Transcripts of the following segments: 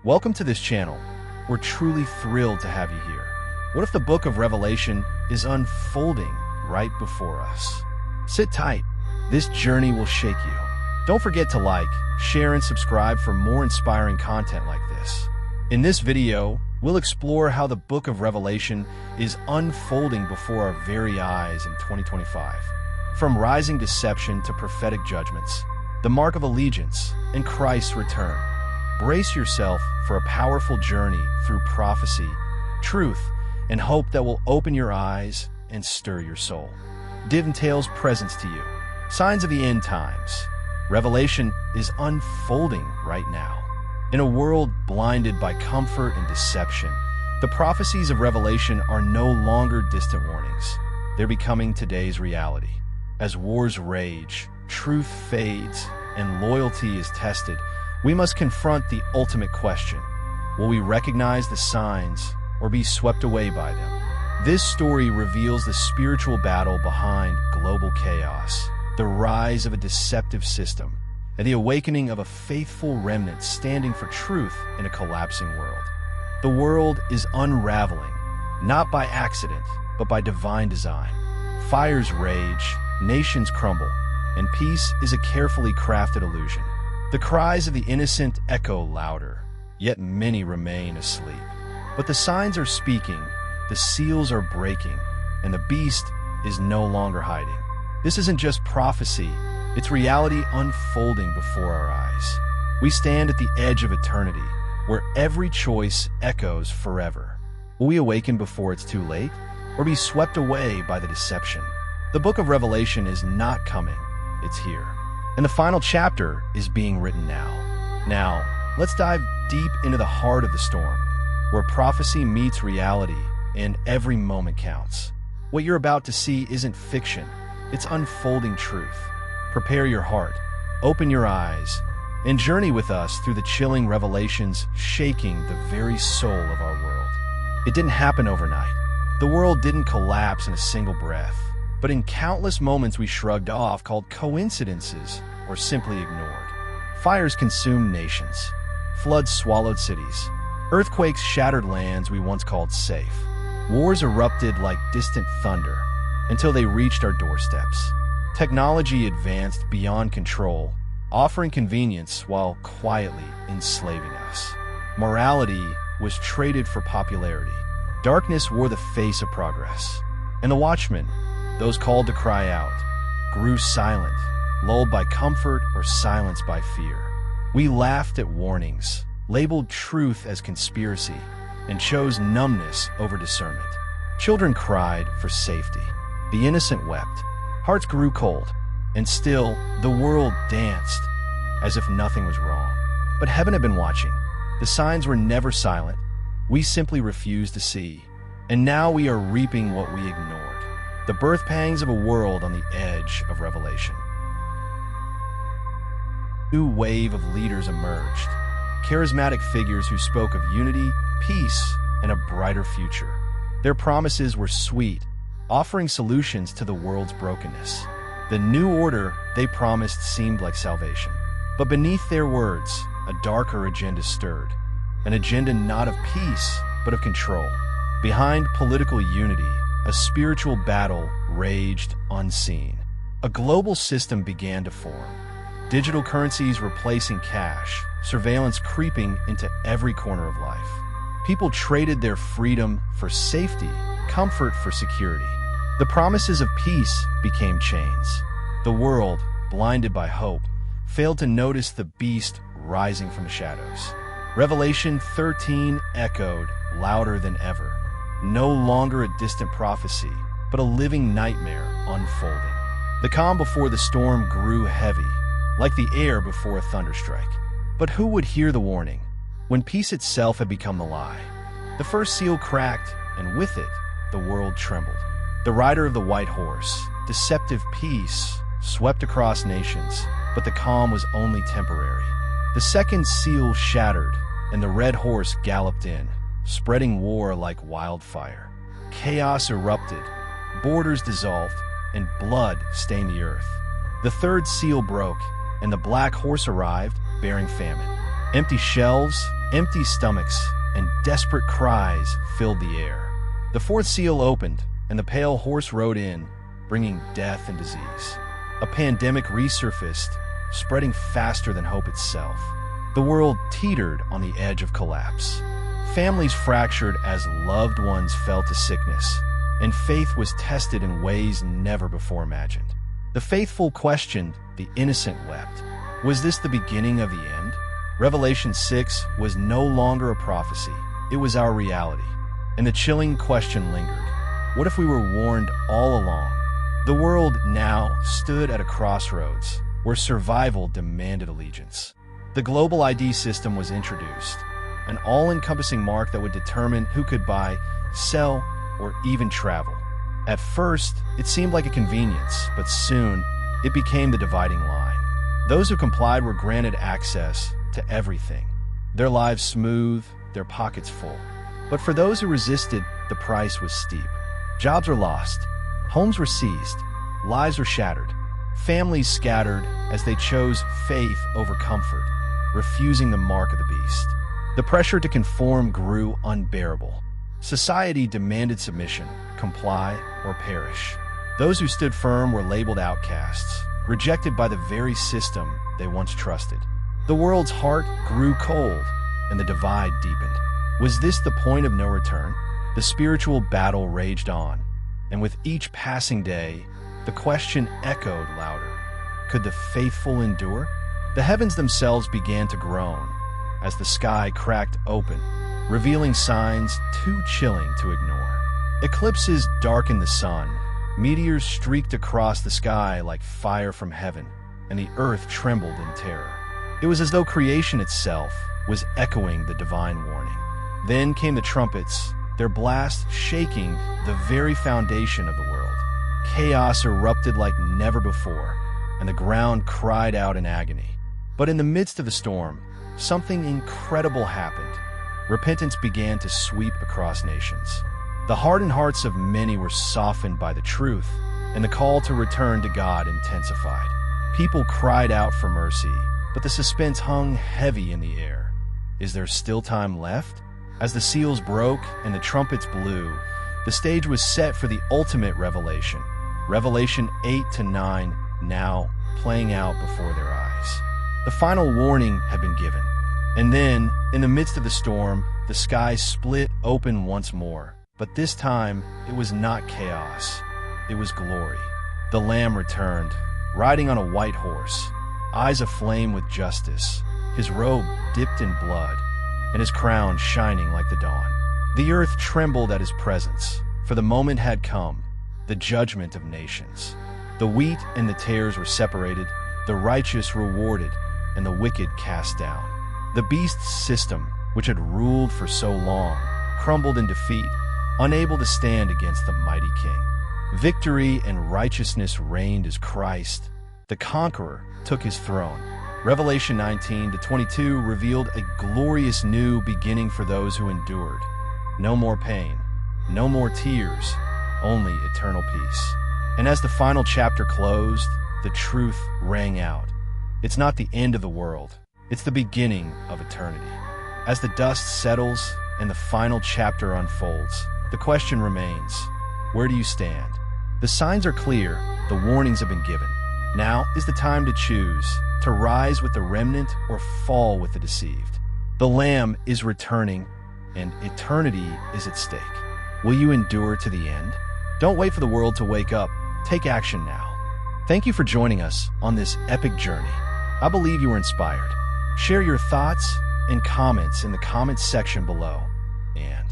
Welcome to this channel. We're truly thrilled to have you here. What if the book of Revelation is unfolding right before us? Sit tight. This journey will shake you. Don't forget to like, share, and subscribe for more inspiring content like this. In this video, we'll explore how the book of Revelation is unfolding before our very eyes in 2025. From rising deception to prophetic judgments, the mark of allegiance, and Christ's return. Brace yourself for a powerful journey through prophecy, truth, and hope that will open your eyes and stir your soul. Div entails presence to you. Signs of the end times. Revelation is unfolding right now. In a world blinded by comfort and deception, the prophecies of Revelation are no longer distant warnings. They're becoming today's reality. As wars rage, truth fades, and loyalty is tested, we must confront the ultimate question. Will we recognize the signs or be swept away by them? This story reveals the spiritual battle behind global chaos, the rise of a deceptive system, and the awakening of a faithful remnant standing for truth in a collapsing world. The world is unraveling, not by accident, but by divine design. Fires rage, nations crumble, and peace is a carefully crafted illusion. The cries of the innocent echo louder, yet many remain asleep. But the signs are speaking, the seals are breaking, and the beast is no longer hiding. This isn't just prophecy, it's reality unfolding before our eyes. We stand at the edge of eternity, where every choice echoes forever. Will we awaken before it's too late, or be swept away by the deception? The book of Revelation is not coming, it's here. And the final chapter is being written now. Now, let's dive deep into the heart of the storm, where prophecy meets reality and every moment counts. What you're about to see isn't fiction, it's unfolding truth. Prepare your heart, open your eyes, and journey with us through the chilling revelations shaking the very soul of our world. It didn't happen overnight. The world didn't collapse in a single breath, but in countless moments we shrugged off, called coincidences, or simply ignored. Fires consumed nations. Floods swallowed cities. Earthquakes shattered lands we once called safe. Wars erupted like distant thunder until they reached our doorsteps. Technology advanced beyond control, offering convenience while quietly enslaving us. Morality was traded for popularity. Darkness wore the face of progress. And the watchmen, those called to cry out, grew silent, lulled by comfort or silenced by fear. We laughed at warnings, labeled truth as conspiracy, and chose numbness over discernment. Children cried for safety. The innocent wept. Hearts grew cold. And still, the world danced as if nothing was wrong. But heaven had been watching. The signs were never silent. We simply refused to see. And now we are reaping what we ignored. The birth pangs of a world on the edge of revelation. A new wave of leaders emerged, charismatic figures who spoke of unity, peace, and a brighter future. Their promises were sweet, offering solutions to the world's brokenness. The new order they promised seemed like salvation. But beneath their words, a darker agenda stirred, an agenda not of peace, but of control. Behind political unity, a spiritual battle raged unseen. A global system began to form. Digital currencies replacing cash, surveillance creeping into every corner of life. People traded their freedom for safety, comfort for security. The promises of peace became chains. The world, blinded by hope, failed to notice the beast rising from the shadows. Revelation 13 echoed louder than ever. No longer a distant prophecy, but a living nightmare unfolding. The calm before the storm grew heavy, like the air before a thunderstrike. But who would hear the warning when peace itself had become the lie? The first seal cracked, and with it, the world trembled. The rider of the white horse, deceptive peace, swept across nations, but the calm was only temporary. The second seal shattered, and the red horse galloped in, spreading war like wildfire. Chaos erupted, borders dissolved, and blood stained the earth. The third seal broke, and the black horse arrived, bearing famine. Empty shelves, Empty stomachs and desperate cries filled the air. The fourth seal opened, and the pale horse rode in, bringing death and disease. A pandemic resurfaced, spreading faster than hope itself. The world teetered on the edge of collapse. Families fractured as loved ones fell to sickness, and faith was tested in ways never before imagined. The faithful questioned, the innocent wept. Was this the beginning of the end? Revelation 6 was no longer a prophecy. It was our reality. And the chilling question lingered. What if we were warned all along? The world now stood at a crossroads where survival demanded allegiance. The global ID system was introduced, an all-encompassing mark that would determine who could buy, sell, or even travel. At first, it seemed like a convenience, but soon, it became the dividing line. Those who complied were granted access to everything, their lives smooth, their pockets full. But for those who resisted, the price was steep. Jobs were lost, homes were seized, lives were shattered, families scattered as they chose faith over comfort, refusing the mark of the beast. The pressure to conform grew unbearable. Society demanded submission, comply, or perish. Those who stood firm were labeled outcasts, rejected by the very system they once trusted. The world's heart grew cold, and the divide deepened. Was this the point of no return? The spiritual battle raged on, and with each passing day, the question echoed louder. Could the faithful endure? The heavens themselves began to groan as the sky cracked open, revealing signs too chilling to ignore. Eclipses darkened the sun, meteors streaked across the sky like fire from heaven, and the earth trembled in terror. It was as though creation itself was echoing the divine warning. Then came the trumpets, their blast shaking the very foundation of the world. Chaos erupted like never before, and the ground cried out in agony. But in the midst of the storm, something incredible happened. Repentance began to sweep across nations. The hardened hearts of many were softened by the truth, and the call to return to God intensified. People cried out for mercy, but the suspense hung heavy in the air. Is there still time left? As the seals broke and the trumpets blew, the stage was set for the ultimate revelation. Revelation 8 to 9 now playing out before their eyes. The final warning had been given. And then, in the midst of the storm, the sky split open once more. But this time, it was not chaos. It was glory. The Lamb returned, riding on a white horse, eyes aflame with justice, his robe dipped in blood, and his crown shining like the dawn. The earth trembled at his presence, for the moment had come, the judgment of nations. The wheat and the tares were separated, the righteous rewarded, and the wicked cast down. The beast's system, which had ruled for so long, crumbled in defeat, unable to stand against the mighty king. Victory and righteousness reigned as Christ, the conqueror, took his throne. Revelation 19 to 22 revealed a glorious new beginning for those who endured. No more pain, no more tears, only eternal peace. And as the final chapter closed, the truth rang out. It's not the end of the world. It's the beginning of eternity. As the dust settles and the final chapter unfolds, the question remains, where do you stand? The signs are clear, the warnings have been given. Now is the time to choose, to rise with the remnant or fall with the deceived. The Lamb is returning, and eternity is at stake. Will you endure to the end? Don't wait for the world to wake up. Take action now. Thank you for joining us on this epic journey. I believe you were inspired. Share your thoughts and comments in the comments section below. And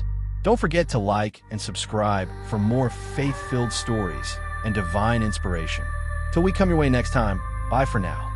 don't forget to like and subscribe for more faith-filled stories and divine inspiration. Till we come your way next time, bye for now.